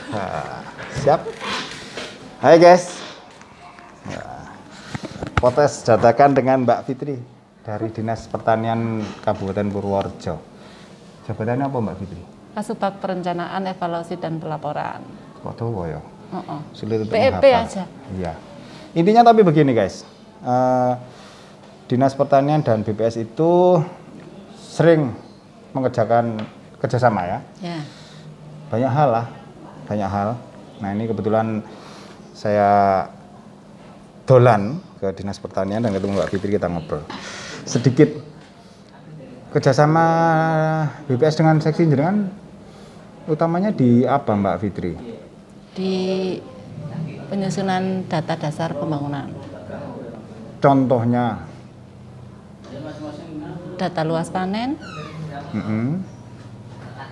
Nah, siap. Hai guys. Nah, potes dadakan dengan Mbak Fitri dari Dinas Pertanian Kabupaten Purworejo. Jabatannya apa Mbak Fitri? Kasubag Perencanaan, Evaluasi dan Pelaporan. Kok tahu ya? Sulit untuk PEP menghafal. aja. Iya. Intinya tapi begini guys. Dinas Pertanian dan BPS itu sering mengerjakan kerjasama ya. Ya. Banyak hal lah, banyak hal. Nah ini kebetulan saya dolan ke Dinas Pertanian dan ketemu Mbak Fitri, kita ngobrol sedikit kerjasama BPS dengan seksi jenengan utamanya di apa Mbak Fitri? Di penyusunan data dasar pembangunan. Contohnya? Data luas panen,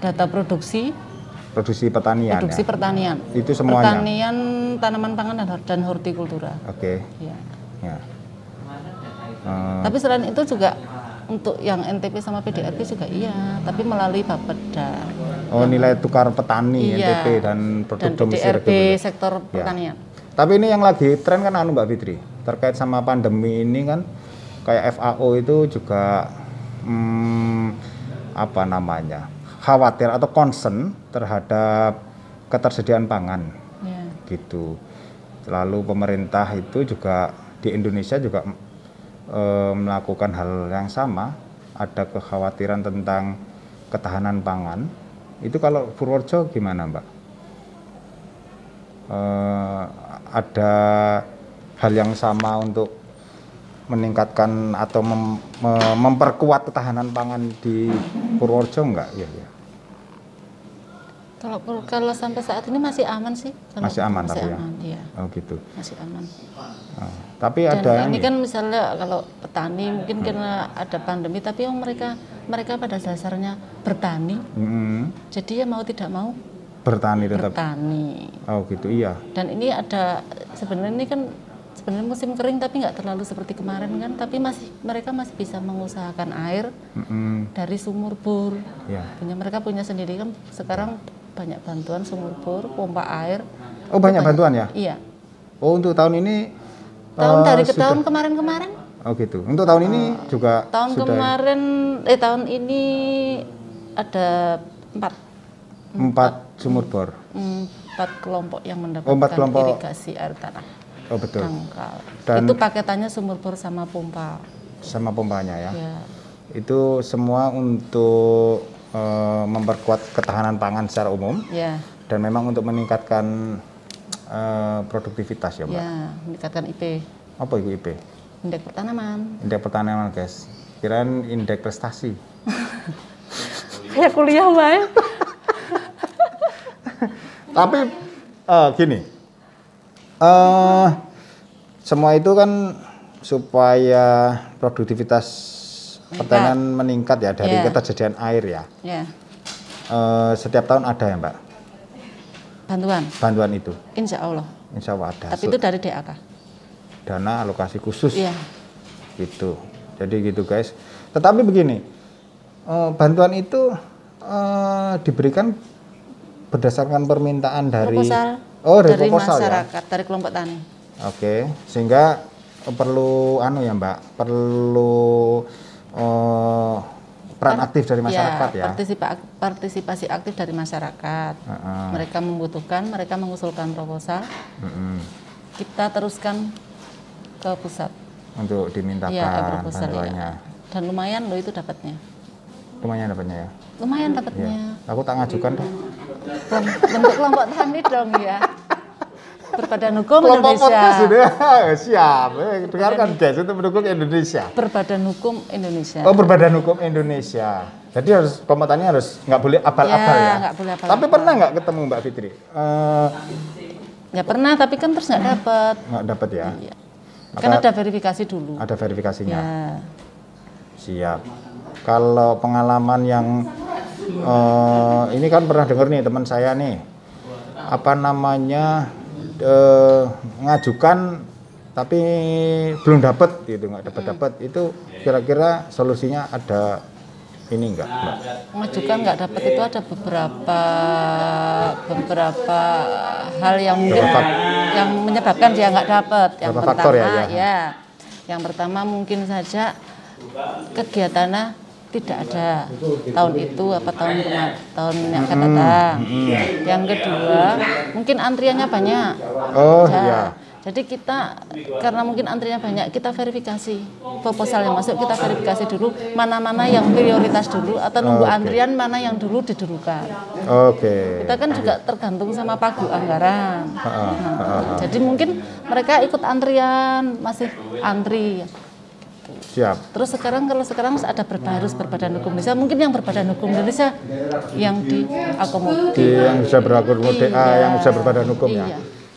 data produksi pertanian. Produksi ya? pertanian. Itu semuanya? Pertanian, tanaman pangan dan hortikultura. Oke. Ya. Ya. Tapi selain itu juga untuk yang NTP sama PDRP juga iya, tapi melalui Bapeda. Oh, nilai tukar petani Iya, NTP dan produk dan domestik PDRP reguler. sektor Ya. pertanian. Tapi ini yang lagi tren kan Mbak Fitri, terkait sama pandemi ini kan kayak FAO itu juga apa namanya, khawatir atau concern terhadap ketersediaan pangan. Ya. Gitu. Lalu pemerintah itu juga di Indonesia juga melakukan hal yang sama, ada kekhawatiran tentang ketahanan pangan. Itu kalau Purworejo gimana Mbak? Ada hal yang sama untuk meningkatkan atau memperkuat ketahanan pangan di Purworejo enggak? Ya. Kalau sampai saat ini masih aman sih. Masih aman masih tapi aman, ya. Iya. Oh gitu. Masih aman. Tapi Dan ada ini kan misalnya kalau petani mungkin karena ada pandemi, tapi yang mereka pada dasarnya bertani. Jadi ya mau tidak mau bertani tetap. Bertani. Oh gitu, iya. Dan ini ada sebenarnya ini kan musim kering tapi nggak terlalu seperti kemarin kan, tapi mereka masih bisa mengusahakan air dari sumur bor. Ya. Mereka punya sendiri kan sekarang banyak bantuan sumur bor, pompa air. Oh banyak bantuan ya? Iya. Oh untuk tahun ini? Dari ke tahun kemarin-kemarin. Oh gitu. Untuk tahun ini juga tahun sudah? Tahun ini ada 4 sumur bor. 4 kelompok yang mendapatkan irigasi air tanah. Oh betul. Dan itu paketannya sumur bor sama pompa. Sama pompanya ya. Ya. Itu semua untuk memperkuat ketahanan pangan secara umum. Ya. Dan memang untuk meningkatkan produktivitas ya Mbak. Ya, meningkatkan IP. Apa itu IP? Indeks pertanaman. Indeks pertanaman guys. Kirain indeks prestasi. Kayak kuliah Mbak. Tapi gini, semua itu kan supaya produktivitas pertanian meningkat ya dari ketersediaan air ya. Ya. Setiap tahun ada ya Mbak? Bantuan itu? Insya Allah. Insya Allah ada. Tapi itu dari DAK. Dana alokasi khusus. Iya. Gitu. Jadi gitu guys. Tetapi begini, bantuan itu diberikan berdasarkan permintaan dari dari proposal masyarakat, ya? dari kelompok tani. Oke, sehingga perlu ya Mbak, perlu peran aktif dari masyarakat ya. Partisipasi aktif dari masyarakat. Mereka membutuhkan, mereka mengusulkan proposal. Kita teruskan ke pusat untuk dimintakan bantuannya. Ya. Dan lumayan loh itu dapatnya. Lumayan dapatnya ya. Lumayan dapatnya. Ya. Aku tak ngajukan dong. Bentuk kelompok tani dong ya. Berbadan Hukum kelompok Indonesia. Sudah siap. Dengarkan guys, itu pendukung Indonesia. Berbadan Hukum Indonesia. Oh, Berbadan Hukum Indonesia. Jadi harus kelompok tani harus nggak boleh abal-abal ya. Nggak boleh abal-abal. Tapi pernah nggak ketemu Mbak Fitri? Ya pernah, tapi kan terus nggak dapat. Nggak dapat ya. Iya. Kan ada verifikasi dulu. Ada verifikasinya. Ya. Siap. Kalau pengalaman yang ini kan pernah dengar nih teman saya nih, apa namanya ngajukan tapi belum dapat gitu, nggak dapat itu kira-kira solusinya ada ini enggak, Mbak? Mengajukan nggak dapat itu ada beberapa hal yang mungkin yang menyebabkan dia nggak dapat. Yang Beberapa pertama faktor ya. Yang pertama mungkin saja kegiatannya tidak ada tahun itu apa tahun yang akan datang. Yang kedua mungkin antriannya banyak. Oh iya. Jadi kita karena mungkin antriannya banyak, kita verifikasi proposal yang masuk, kita verifikasi dulu mana-mana yang prioritas dulu atau nunggu antrian mana yang dulu didulukan. Oke. Kita kan juga tergantung sama pagu anggaran. Jadi mungkin mereka ikut antrian, masih antri. Siap. Terus kalau sekarang ada harus berbadan hukum Indonesia, mungkin yang berbadan hukum Indonesia yang diakomodir. Yang bisa berakomodir, yang bisa berbadan hukum ya.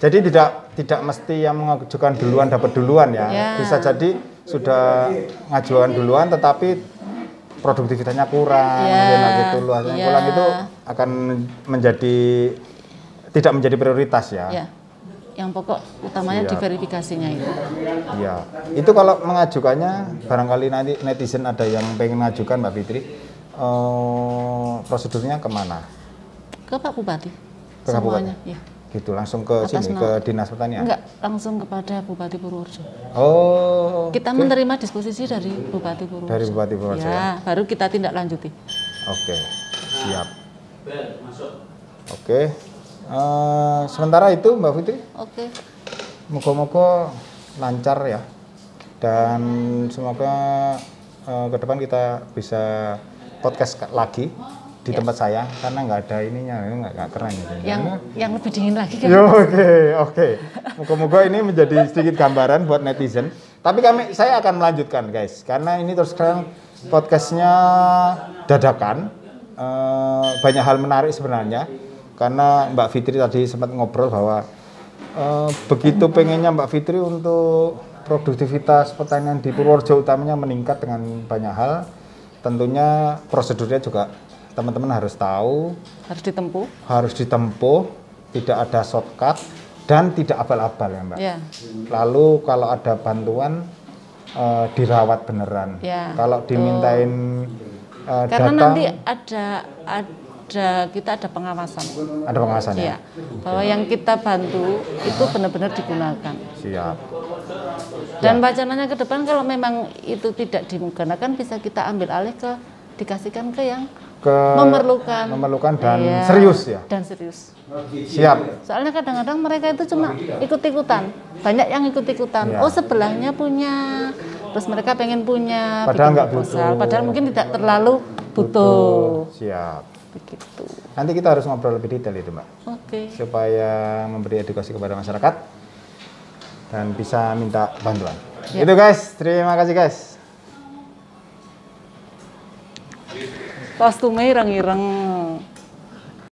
Jadi tidak mesti yang mengajukan duluan dapat duluan ya. Bisa jadi sudah ngajuan duluan tetapi produktivitasnya kurang, gitu luasnya kurang, itu akan tidak menjadi prioritas ya. Yang pokok utamanya di verifikasinya itu. Iya. Itu kalau mengajukannya barangkali nanti netizen ada yang pengen mengajukan Mbak Fitri, prosedurnya kemana? Ke Pak Bupati. Ke semuanya, Bupati. Gitu langsung ke sini ke Dinas Pertanian. Enggak, langsung kepada Bupati Purworejo. Kita menerima disposisi dari Bupati Purworejo. Dari Bupati Purworejo. Ya, baru kita tindak lanjuti. Oke. Siap. Oke. Sementara itu Mbak Fitri. Oke. Moga-moga lancar ya. Dan semoga ke depan kita bisa podcast lagi di tempat saya karena nggak ada ininya, nggak keren gitu. Yang lebih dingin lagi kan. Oke. Moga-moga ini menjadi sedikit gambaran buat netizen. Tapi saya akan melanjutkan guys, karena ini terus sekarang podcastnya dadakan. Banyak hal menarik sebenarnya. Karena Mbak Fitri tadi sempat ngobrol bahwa begitu pengennya Mbak Fitri untuk produktivitas pertanian di Purworejo utamanya meningkat dengan banyak hal. Tentunya prosedurnya juga teman-teman harus tahu, harus ditempuh, tidak ada shortcut dan tidak abal-abal ya Mbak. Lalu kalau ada bantuan dirawat beneran. Kalau dimintain karena data, nanti kita ada pengawasan. Ada pengawasan ya. Bahwa yang kita bantu itu benar-benar digunakan. Siap. Dan wacananya ke depan kalau memang itu tidak digunakan bisa kita ambil alih dikasihkan ke yang memerlukan dan serius ya. Dan serius. Siap. Soalnya kadang-kadang mereka itu cuma ikut-ikutan. Banyak yang ikut-ikutan. Oh sebelahnya punya, terus mereka pengen punya. Padahal nggak butuh. Padahal mungkin tidak terlalu butuh. Siap. Begitu. Nanti kita harus ngobrol lebih detail itu Mbak. Oke. Supaya memberi edukasi kepada masyarakat dan bisa minta bantuan. Itu guys. Terima kasih guys. Kostumnya ireng-ireng.